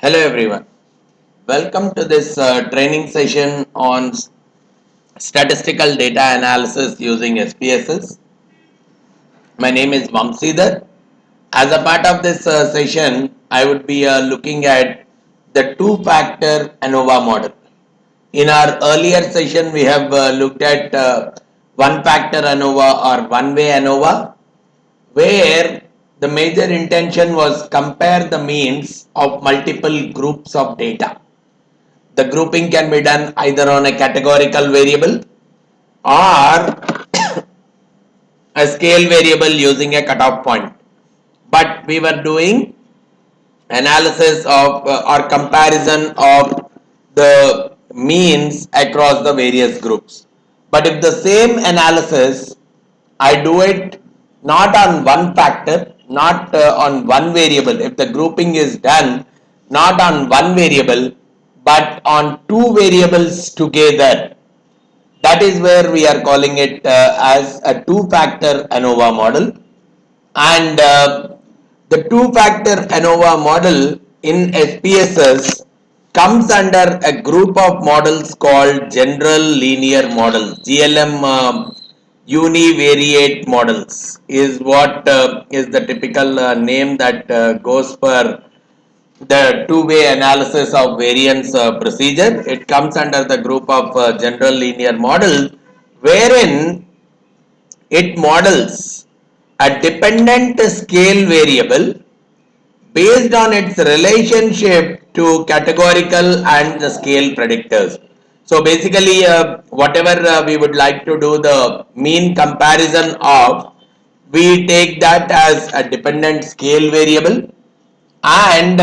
Hello everyone. Welcome to this training session on statistical data analysis using SPSS. My name is Vamsidhar. As a part of this session, I would be looking at the two-factor ANOVA model. In our earlier session, we have looked at one-factor ANOVA or one-way ANOVA, where the major intention was compare the means of multiple groups of data. The grouping can be done either on a categorical variable or a scale variable using a cutoff point. But we were doing analysis of or comparison of the means across the various groups. But if the same analysis I do it not on one factor, not on one variable, if the grouping is done not on one variable but on two variables together, that is where we are calling it as a two-factor ANOVA model. And the two-factor ANOVA model in SPSS comes under a group of models called general linear models. GLM Uni-variate models is what is the typical name that goes for the two-way analysis of variance procedure. It comes under the group of general linear models, wherein it models a dependent scale variable based on its relationship to categorical and the scale predictors. So basically, whatever we would like to do the mean comparison of, we take that as a dependent scale variable, and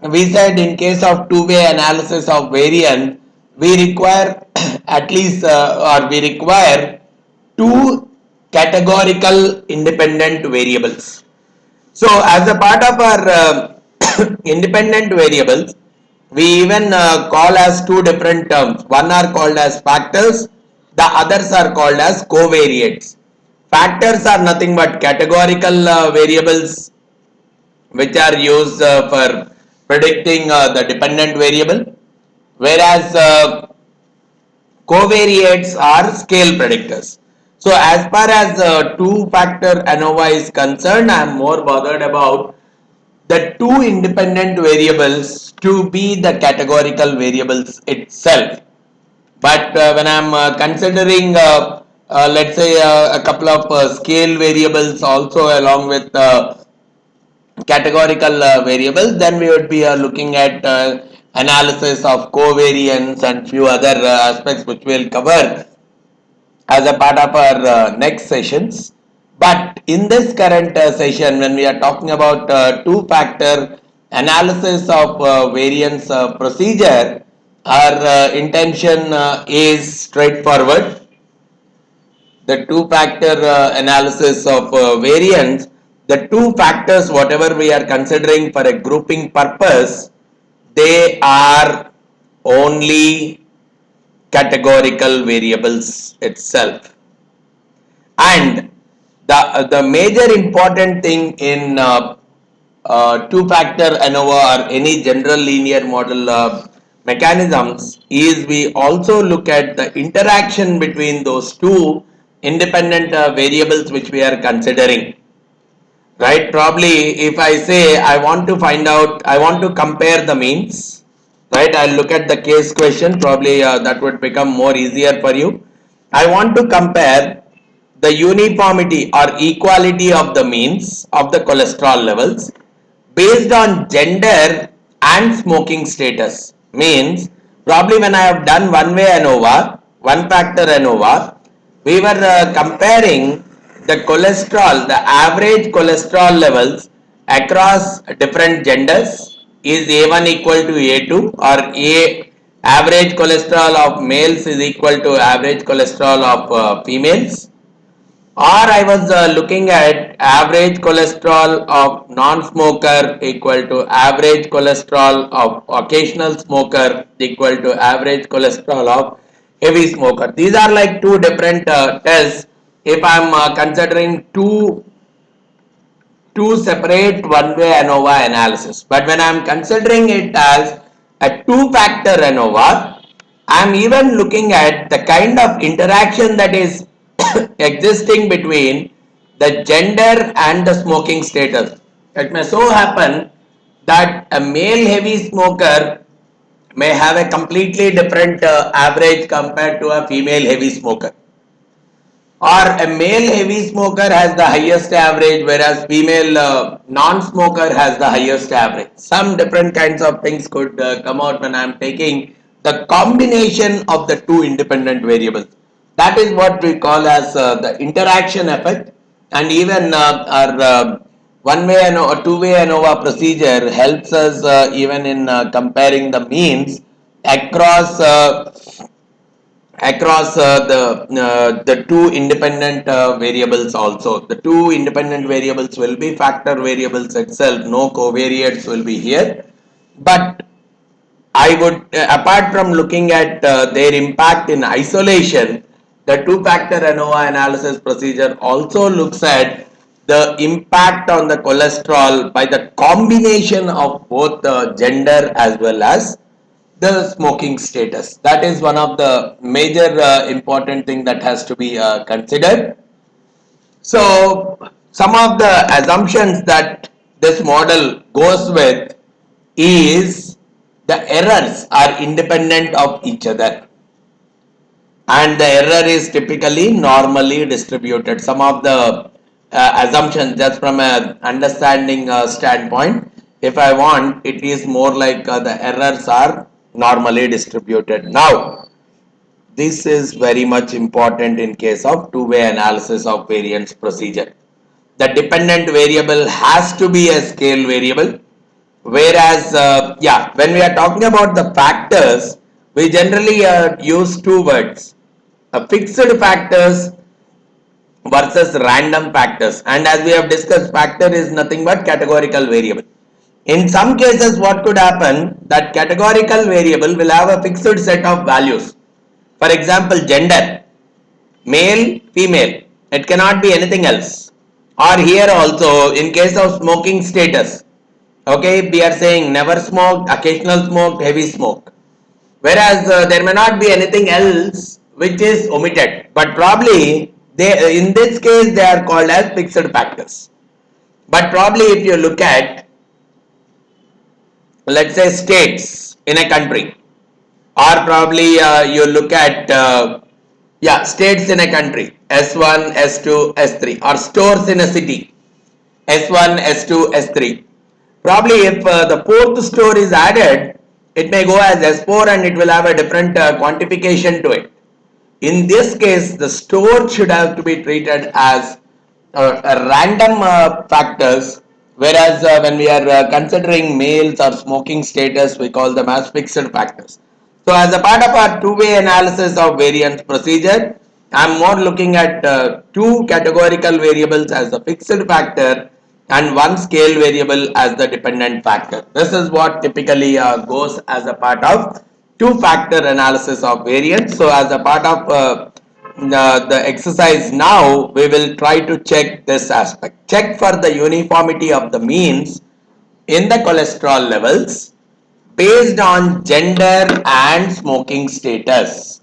we said in case of two-way analysis of variance, we require at least or we require two categorical independent variables. So as a part of our independent variables, we even call as two different terms. One are called as factors, the others are called as covariates. Factors are nothing but categorical variables which are used for predicting the dependent variable, whereas covariates are scale predictors. So as far as two-factor ANOVA is concerned, I am more bothered about the two independent variables to be the categorical variables itself. But when I am considering, let's say, a couple of scale variables also along with categorical variables, then we would be looking at analysis of covariance and few other aspects which we'll cover as a part of our next sessions. But in this current session, when we are talking about two-factor analysis of variance procedure, our intention is straightforward. The two-factor analysis of variance, the two factors whatever we are considering for a grouping purpose, they are only categorical variables itself. And the major important thing in two-factor ANOVA or any general linear model mechanisms is we also look at the interaction between those two independent variables which we are considering. Right? Probably if I say I want to find out, I want to compare the means, right? I'll look at the case question, probably that would become more easier for you. I want to compare the uniformity or equality of the means of the cholesterol levels based on gender and smoking status. Means probably when I have done one way ANOVA, one factor ANOVA, we were comparing the cholesterol, the average cholesterol levels across different genders. Is A1 equal to A2, or A average cholesterol of males is equal to average cholesterol of females? Or I was looking at average cholesterol of non-smoker equal to average cholesterol of occasional smoker equal to average cholesterol of heavy smoker. These are like two different tests if I am considering two two separate one-way ANOVA analysis. But when I am considering it as a two-factor ANOVA, I am even looking at the kind of interaction that is existing between the gender and the smoking status. It may so happen that a male heavy smoker may have a completely different average compared to a female heavy smoker, or a male heavy smoker has the highest average whereas female non-smoker has the highest average. Some different kinds of things could come out when I am taking the combination of the two independent variables. That is what we call as the interaction effect. And even our one-way and two-way ANOVA procedure helps us even in comparing the means across the two independent variables. Also, the two independent variables will be factor variables itself, no covariates will be here. But I would apart from looking at their impact in isolation, the two factor ANOVA analysis procedure also looks at the impact on the cholesterol by the combination of both the gender as well as the smoking status. That is one of the major important thing that has to be considered. So some of the assumptions that this model goes with is the errors are independent of each other, and the error is typically normally distributed. Some of the assumptions, just from a understanding standpoint, if I want, it is more like the errors are normally distributed. Now, this is very much important in case of two-way analysis of variance procedure. The dependent variable has to be a scale variable, whereas when we are talking about the factors, we generally use two words: fixed factors versus random factors. And as we have discussed, factor is nothing but categorical variable. In some cases, what could happen, that categorical variable will have a fixed set of values. For example, gender, male, female, it cannot be anything else. Or here also, in case of smoking status, okay, we are saying never smoked, occasional smoked, heavy smoke. Whereas there may not be anything else which is omitted, but probably they, in this case, they are called as fixed factors. But probably if you look at, let's say, states in a country, or probably you look at states in a country, S1, S2, S3, or stores in a city, S1, S2, S3. Probably if the fourth store is added, it may go as S4 and it will have a different quantification to it. In this case, the store should have to be treated as random factors, whereas when we are considering males or smoking status, we call them as fixed factors. So as a part of our two-way analysis of variance procedure, I am more looking at two categorical variables as the fixed factor and one scale variable as the dependent factor. This is what typically goes as a part of two-factor analysis of variance. So as a part of the exercise now, we will try to check this aspect. Check for the uniformity of the means in the cholesterol levels based on gender and smoking status.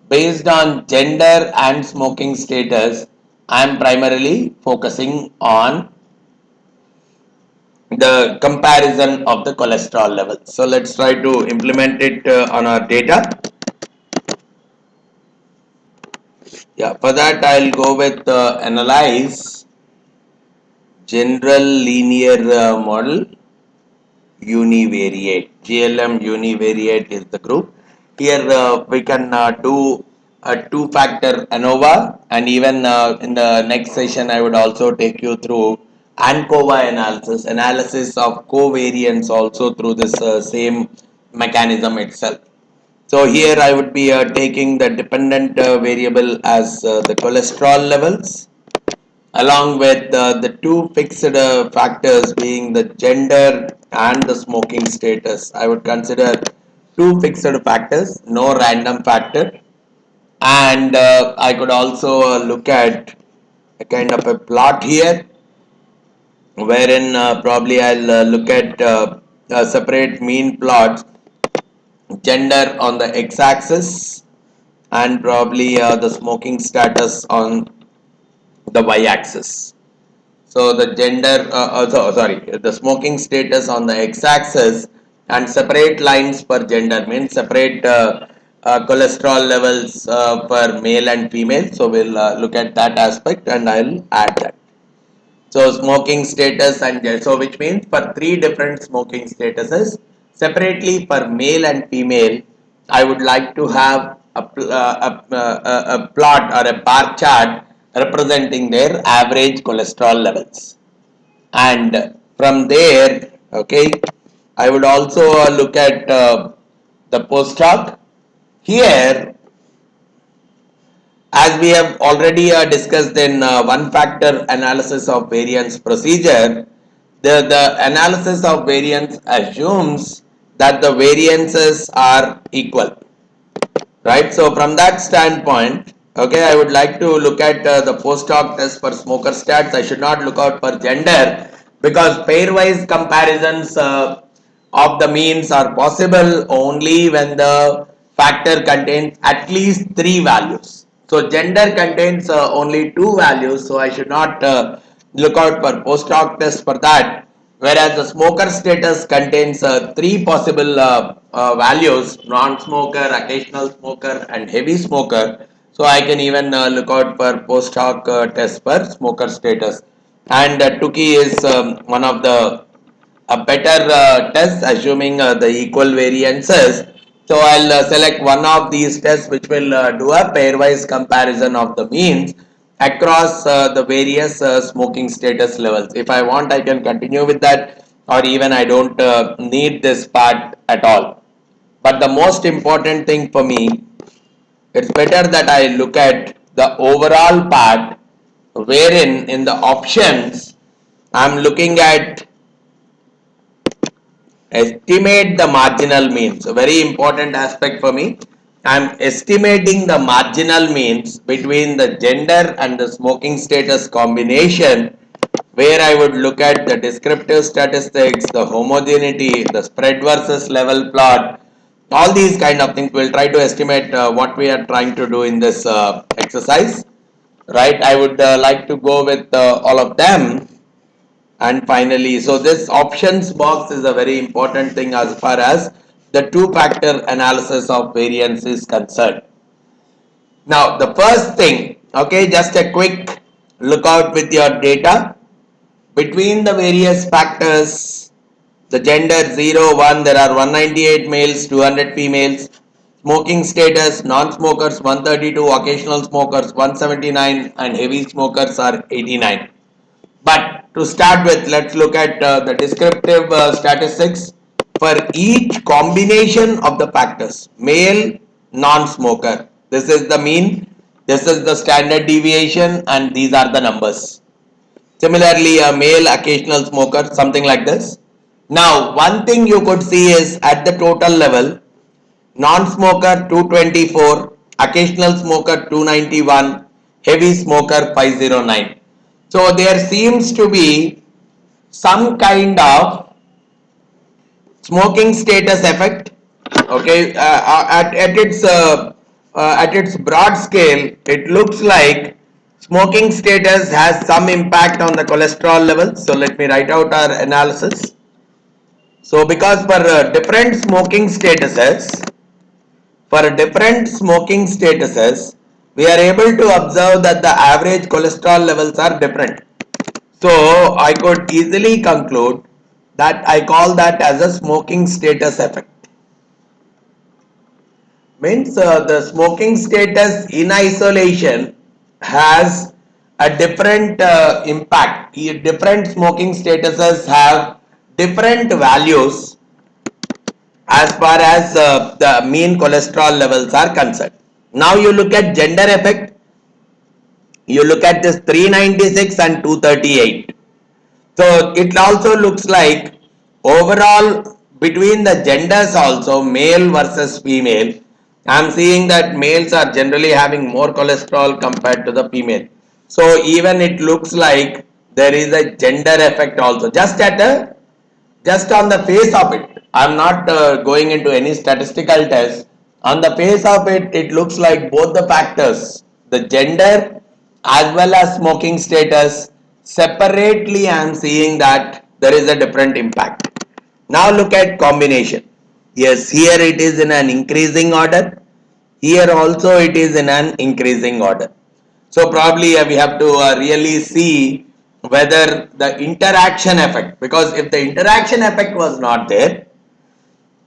Based on gender and smoking status, I am primarily focusing on the comparison of the cholesterol levels. So let's try to implement it on our data. Yeah, for that I'll go with analyze general linear model Uni-variate. GLM Uni-variate is the group. Here we can do a two-factor ANOVA, and even in the next session I would also take you through ANCOVA analysis of covariance also through this same mechanism itself. So here I would be taking the dependent variable as the cholesterol levels, along with the two fixed factors being the gender and the smoking status. I would consider two fixed factors, no random factor. And I could also look at a kind of a plot here, wherein probably I'll look at separate mean plots, gender on the x-axis and probably the smoking status on the y-axis. So the gender, sorry, the smoking status on the x-axis and separate lines per gender means separate cholesterol levels per male and female. So we'll look at that aspect and I'll add that. So smoking status and so which means for three different smoking statuses separately for male and female, I would like to have a plot or a bar chart representing their average cholesterol levels. And from there, okay, I would also look at the post hoc. Here, as we have already discussed in one factor analysis of variance procedure, the analysis of variance assumes that the variances are equal, right? So from that standpoint, okay, I would like to look at the post hoc test for smoker stats. I should not look out for gender because pairwise comparisons of the means are possible only when the factor contains at least three values. So gender contains only two values, so I should not look out for post hoc test for that. Whereas the smoker status contains three possible values: non-smoker, occasional smoker, and heavy smoker. So I can even look out for post hoc test for smoker status. And Tukey is one of the a better test assuming the equal variances. So I'll select one of these tests which will do a pairwise comparison of the means across the various smoking status levels. If I want, I can continue with that, or even I don't need this part at all. But the most important thing for me, it's better that I look at the overall part, wherein in the options I'm looking at estimate the marginal means. A very important aspect for me. I am estimating the marginal means between the gender and the smoking status combination, where I would look at the descriptive statistics, the homogeneity, the spread versus level plot, all these kind of things. We'll try to estimate what we are trying to do in this exercise, right? I would like to go with all of them. And finally, so this options box is a very important thing as far as the two factor analysis of variance is concerned. Now the first thing, okay, just a quick look out with your data between the various factors. The gender 0 1, there are 198 males, 200 females. Smoking status, non-smokers 132, occasional smokers 179, and heavy smokers are 89. But to start with, let's look at the descriptive statistics for each combination of the factors. Male, non-smoker. This is the mean, this is the standard deviation, and these are the numbers. Similarly, a male occasional smoker, something like this. Now, one thing you could see is at the total level, non-smoker 224, occasional smoker 291, heavy smoker 509. So there seems to be some kind of smoking status effect. Okay, at its broad scale, it looks like smoking status has some impact on the cholesterol level. So let me write out our analysis. So because for different smoking statuses, we are able to observe that the average cholesterol levels are different. So I could easily conclude that I call that as a smoking status effect. Means the smoking status in isolation has a different impact. Different smoking statuses have different values as far as the mean cholesterol levels are concerned. Now you look at gender effect. You look at this 396 and 238. So it also looks like overall between the genders also, male versus female, I am seeing that males are generally having more cholesterol compared to the female. So even it looks like there is a gender effect also. Just on the face of it, I'm not going into any statistical test. On the face of it, it looks like both the factors, the gender as well as smoking status, separately I am seeing that there is a different impact. Now look at combination. Yes, here it is in an increasing order. Here also it is in an increasing order. So probably we have to really see whether the interaction effect, because if the interaction effect was not there,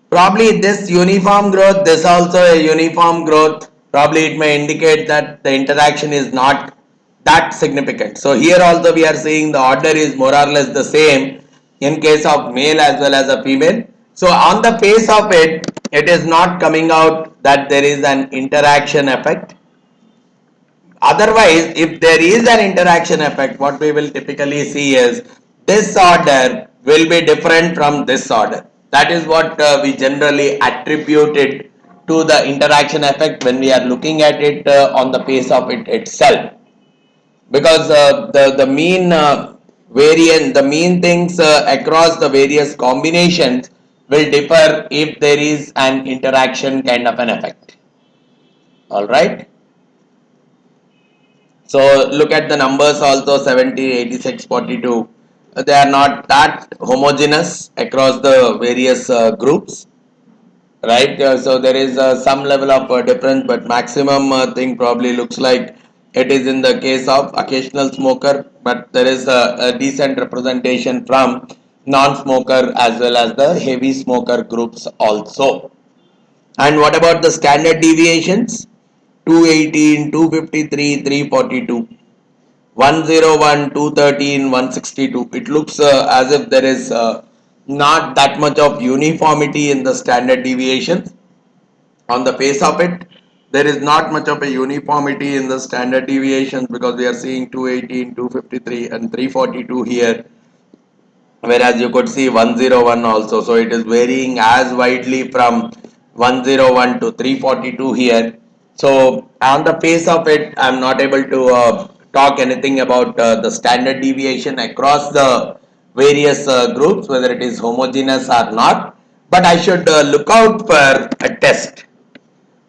probably this uniform growth, this also a uniform growth, probably it may indicate that the interaction is not that significant. So here also we are seeing the order is more or less the same in case of male as well as a female. So on the face of it, it is not coming out that there is an interaction effect. Otherwise, if there is an interaction effect, what we will typically see is this order will be different from this order. That is what we generally attribute it to the interaction effect when we are looking at it on the face of it itself. Because the mean variant, the mean things across the various combinations will differ if there is an interaction kind of an effect. All right. So look at the numbers also 70, 86, 42. They are not that homogeneous across the various groups, right? So there is some level of difference, but maximum thing probably looks like it is in the case of occasional smoker, but there is a decent representation from non-smoker as well as the heavy smoker groups also. And what about the standard deviations? 218, 253, 342. 101, 213, 162. It looks as if there is not that much of uniformity in the standard deviations. On the face of it, there is not much of a uniformity in the standard deviations because we are seeing 218, 253 and 342 here, whereas you could see 101 also. So it is varying as widely from 101 to 342 here. So on the face of it, I'm not able to talk anything about the standard deviation across the various groups, whether it is homogeneous or not. But I should look out for a test.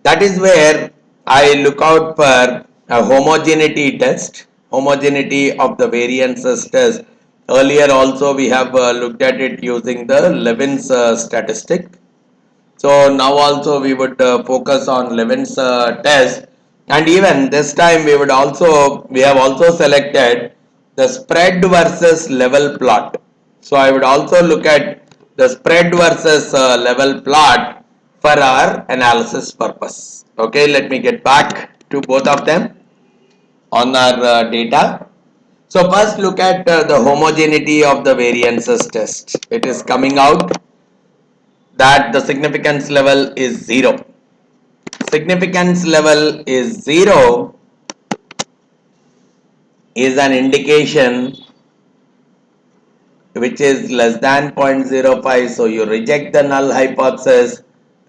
That is where I look out for a homogeneity test, homogeneity of the variances test. Earlier also we have looked at it using the Levin's statistic. So now also we would focus on Levin's test, and even this time we have also selected the spread versus level plot. So I would also look at the spread versus level plot for our analysis purpose. Okay, let me get back to both of them on our data. So first look at the homogeneity of the variances test. It is coming out that the significance level is 0. Significance level is 0 is an indication which is less than 0.05. So you reject the null hypothesis,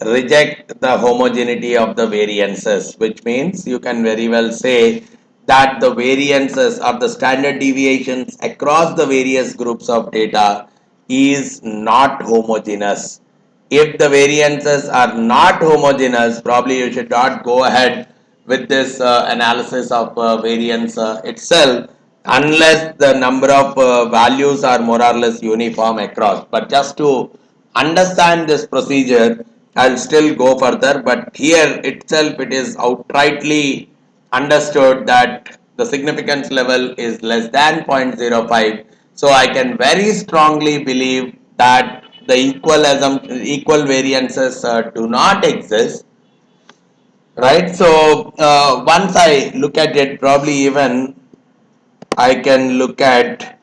reject the homogeneity of the variances, which means you can very well say that the variances or the standard deviations across the various groups of data is not homogeneous. If the variances are not homogeneous, probably you should not go ahead with this analysis of variance itself unless the number of values are more or less uniform across. But just to understand this procedure, I'll still go further, but here itself it is outrightly understood that the significance level is less than 0.05. So I can very strongly believe that the equal variances do not exist, right? So once I look at it, probably even I can look at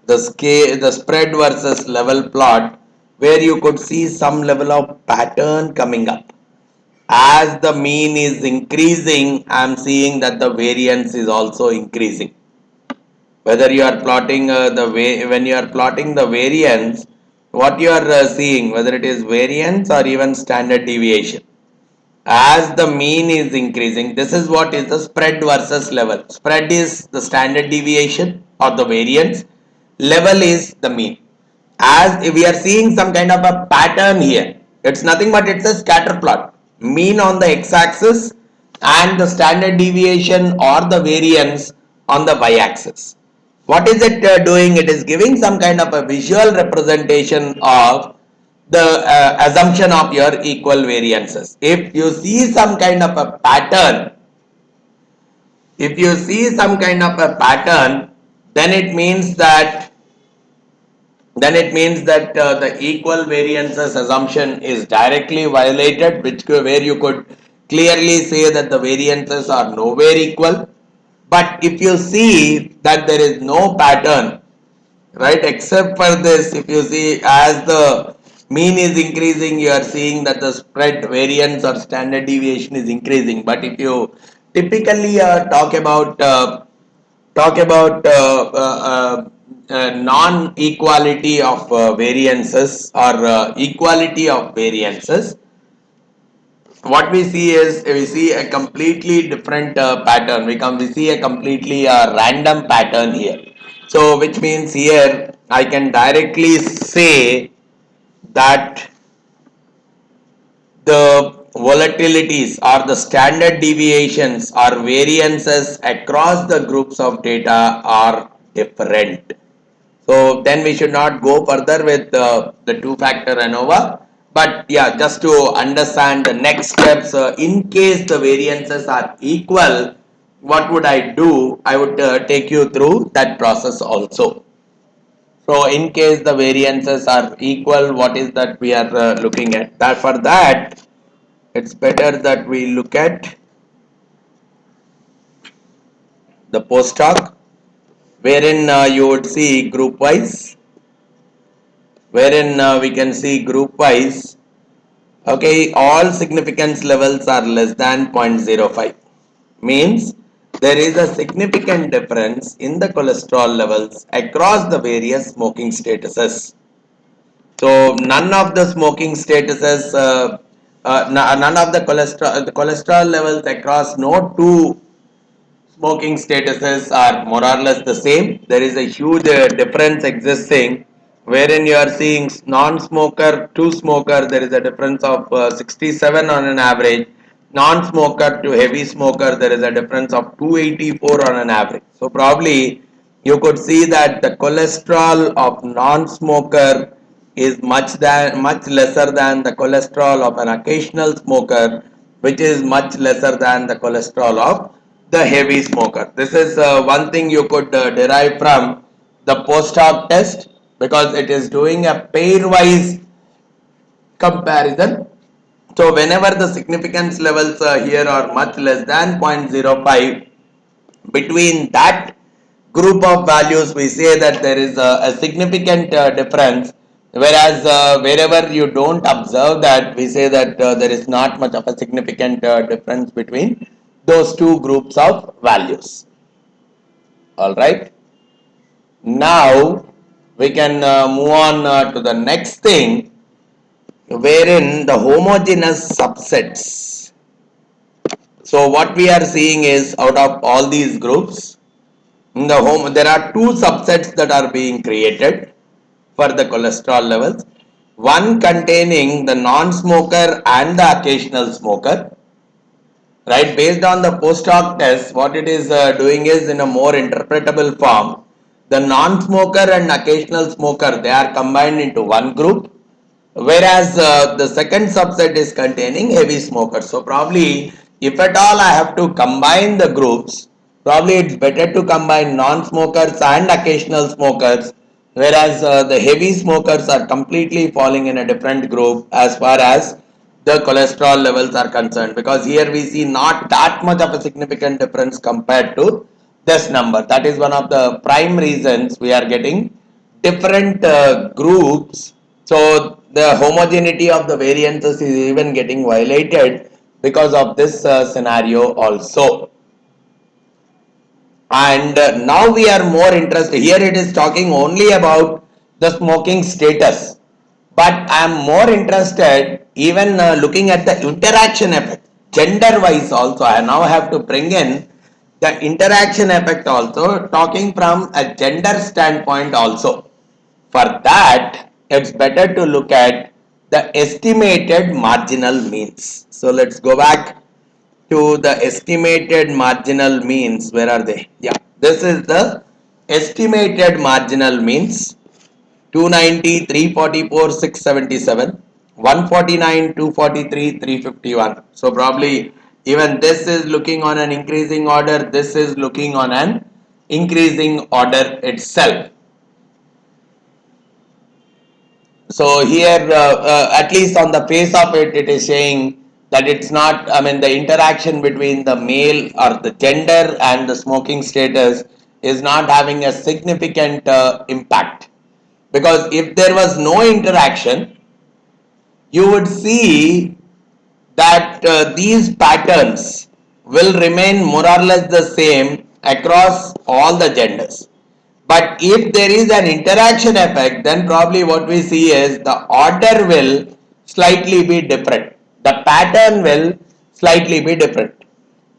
the spread versus level plot, where you could see some level of pattern coming up. As the mean is increasing, I am seeing that the variance is also increasing. Whether you are plotting when you are plotting the variance, what you are seeing, whether it is variance or even standard deviation, as the mean is increasing, this is what is the spread versus level. Spread is the standard deviation, or the variance, level is the mean. As we are seeing some kind of a pattern here, it's nothing but it's a scatter plot. Mean on the x-axis and the standard deviation or the variance on the y-axis. What is it doing? It is giving some kind of a visual representation of the assumption of your equal variances. If you see some kind of a pattern, then it means that the equal variances assumption is directly violated, where you could clearly say that the variances are nowhere equal. But if you see that there is no pattern, right, except for this, if you see as the mean is increasing, you are seeing that the spread variance or standard deviation is increasing. But if you typically talk about non-equality of variances or equality of variances, what we see is we see a completely different pattern. We see a completely random pattern here. So which means here I can directly say that the volatilities or the standard deviations or variances across the groups of data are different. So then we should not go further with the two-factor ANOVA. But yeah, just to understand the next steps, in case the variances are equal, what would I do? I would take you through that process also. So in case the variances are equal, what is that we are looking at? That for that, it's better that we look at the post hoc, wherein you would see group wise, we can see group wise. Okay, all significance levels are less than 0.05. Means there is a significant difference in the cholesterol levels across the various smoking statuses. So none of the smoking statuses, none of the cholesterol levels across no two smoking statuses are more or less the same. There is a huge difference existing, wherein you are seeing non-smoker to smoker, there is a difference of 67 on an average. Non-smoker to heavy smoker, there is a difference of 284 on an average. So probably you could see that the cholesterol of non-smoker is much lesser than the cholesterol of an occasional smoker, which is much lesser than the cholesterol of the heavy smoker. This is one thing you could derive from the post hoc test, because it is doing a pairwise comparison. So whenever the significance levels here are much less than 0.05, between that group of values we say that there is a significant difference, whereas wherever you don't observe that, we say that there is not much of a significant difference between those two groups of values. All right, now we can move on to the next thing, wherein the homogeneous subsets. So what we are seeing is, out of all these groups, there are two subsets that are being created for the cholesterol levels. One containing the non-smoker and the occasional smoker. Right, based on the post hoc test, what it is doing is, in a more interpretable form, the non-smoker and occasional smoker, they are combined into one group, whereas the second subset is containing heavy smokers. So probably, if at all I have to combine the groups, probably it's better to combine non-smokers and occasional smokers, whereas the heavy smokers are completely falling in a different group as far as the cholesterol levels are concerned, because here we see not that much of a significant difference compared to this number. That is one of the prime reasons we are getting different groups. So the homogeneity of the variances is even getting violated because of this scenario also. And now we are more interested, here it is talking only about the smoking status, but I am more interested even looking at the interaction effect, gender wise also. I now have to bring in the interaction effect also, talking from a gender standpoint also. For that, it's better to look at the estimated marginal means. So let's go back to the estimated marginal means. Where are they? Yeah, this is the estimated marginal means. 290, 344, 677, 149, 243, 351. So probably even this is looking on an increasing order, this is looking on an increasing order itself. So here, at least on the face of it, it is saying that it's not, I mean, the interaction between the male or the gender and the smoking status is not having a significant impact. Because if there was no interaction, you would see that these patterns will remain more or less the same across all the genders. But if there is an interaction effect, then probably what we see is the order will slightly be different. The pattern will slightly be different.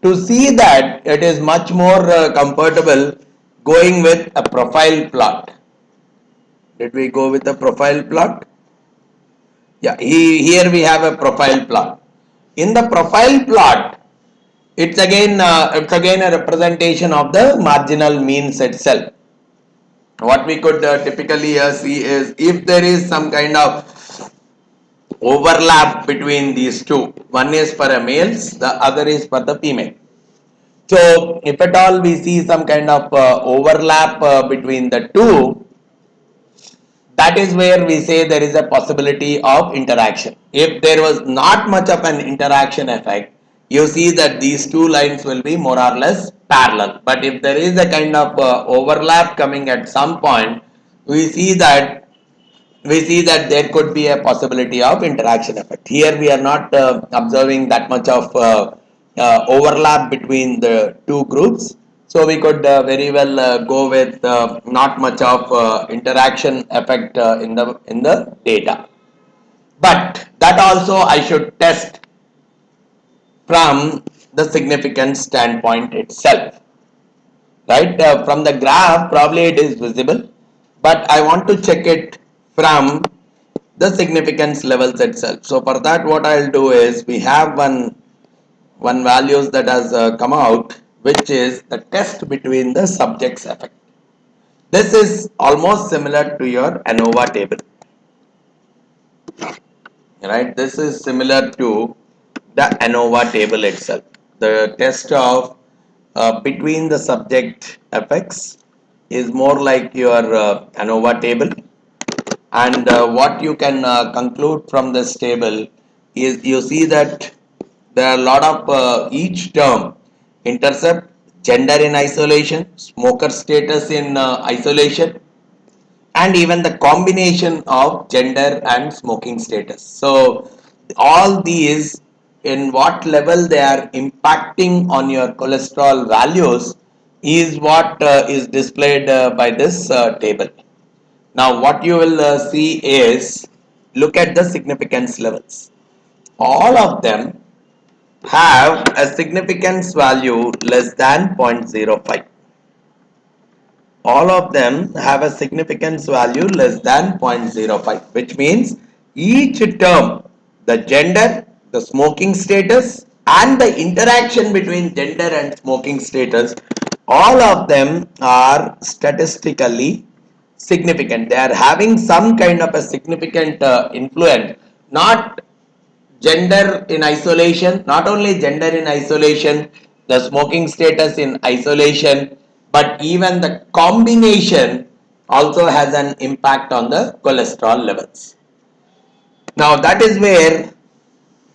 To see that, it is much more comfortable going with a profile plot. Did we go with a profile plot? Yeah, here we have a profile plot. In the profile plot, it's again a representation of the marginal means itself. What we could typically see is if there is some kind of overlap between these two. One is for a males, the other is for the female. So if at all we see some kind of overlap between the two, that is where we say there is a possibility of interaction. If there was not much of an interaction effect, you see that these two lines will be more or less parallel. But if there is a kind of overlap coming at some point, we see that there could be a possibility of interaction effect. Here we are not observing that much of overlap between the two groups, so we could very well go with not much of interaction effect in the data. But that also I should test from the significance standpoint itself, right? From the graph probably it is visible, but I want to check it from the significance levels itself. So for that, what I'll do is we have one values that has come out, which is the test between the subjects effect. This is almost similar to your ANOVA table, right? This is similar to the ANOVA table itself. The test of between the subject effects is more like your ANOVA table. And what you can conclude from this table is you see that there are a lot of each term intercept, gender in isolation, smoker status in isolation, and even the combination of gender and smoking status. So all these, in what level they are impacting on your cholesterol values, is what is displayed by this table. Now what you will see is, look at the significance levels. All of them have a significance value less than 0.05. All of them have a significance value less than 0.05, which means each term, the gender, the smoking status, and the interaction between gender and smoking status, all of them are statistically significant. They are having some kind of a significant influence, not gender in isolation, not only gender in isolation, the smoking status in isolation, but even the combination also has an impact on the cholesterol levels. Now that is where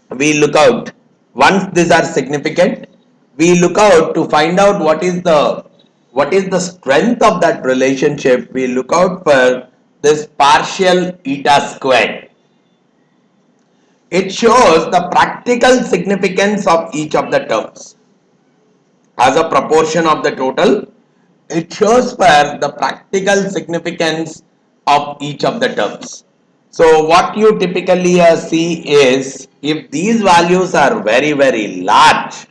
we look out. Once these are significant, we look out to find out what is the strength of that relationship. We look out for this partial eta squared. It shows the practical significance of each of the terms as a proportion of the total. It shows for the practical significance of each of the terms. So what you typically see is, if these values are very large,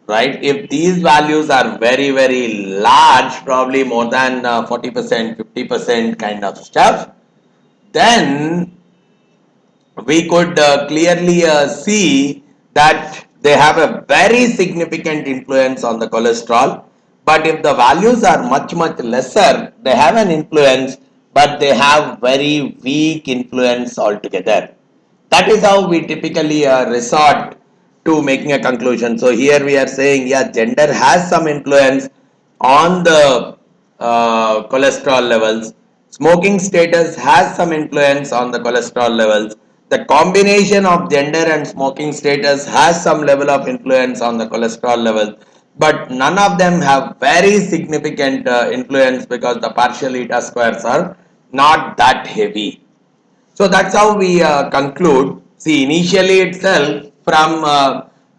right? If these values are very, very large, probably more than 40%, 50% kind of stuff, then we could clearly see that they have a very significant influence on the cholesterol. But if the values are much, much lesser, they have an influence, but they have very weak influence altogether. That is how we typically resort to making a conclusion. So here we are saying, yeah, gender has some influence on the cholesterol levels. Smoking status has some influence on the cholesterol levels. The combination of gender and smoking status has some level of influence on the cholesterol levels, but none of them have very significant influence because the partial eta squares are not that heavy. So that's how we conclude. See, initially itself from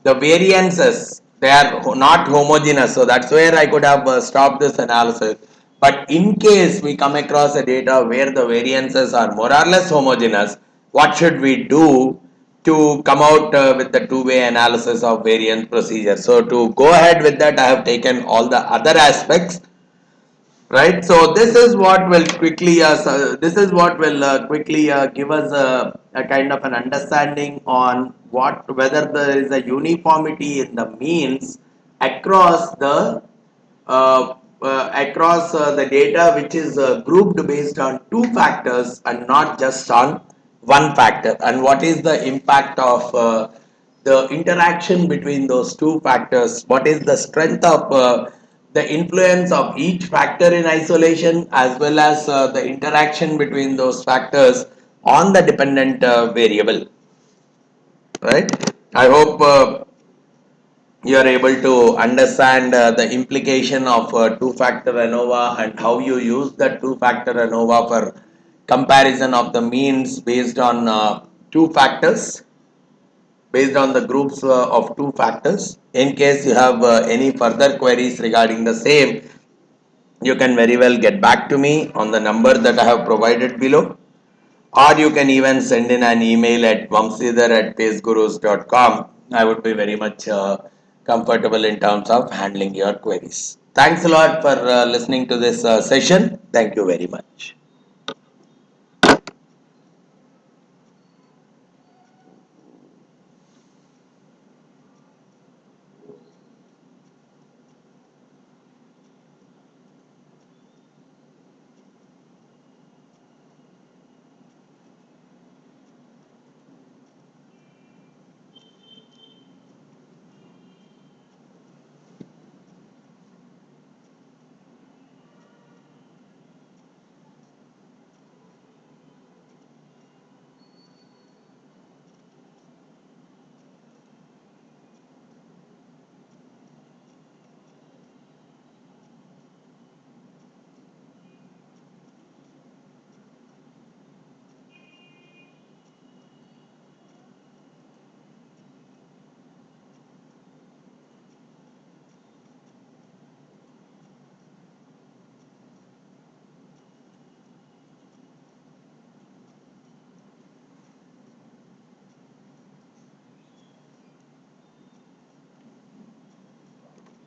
the variances, they are not homogeneous. So that's where I could have stopped this analysis. But in case we come across a data where the variances are more or less homogeneous, what should we do to come out with the two-way analysis of variance procedure? So to go ahead with that, I have taken all the other aspects, right? So this is what will quickly give us a kind of an understanding on what whether there is a uniformity in the means across the data, which is grouped based on two factors and not just on one factor, and what is the impact of the interaction between those two factors, what is the strength of the influence of each factor in isolation, as well as the interaction between those factors on the dependent variable, right? I hope you are able to understand the implication of two-factor ANOVA and how you use that two-factor ANOVA for comparison of the means based on two factors, based on the groups of two factors. In case you have any further queries regarding the same, you can very well get back to me on the number that I have provided below, or you can even send in an email at vamsidhar@pacegurus.com. I would be very much comfortable in terms of handling your queries. Thanks a lot for listening to this session. Thank you very much.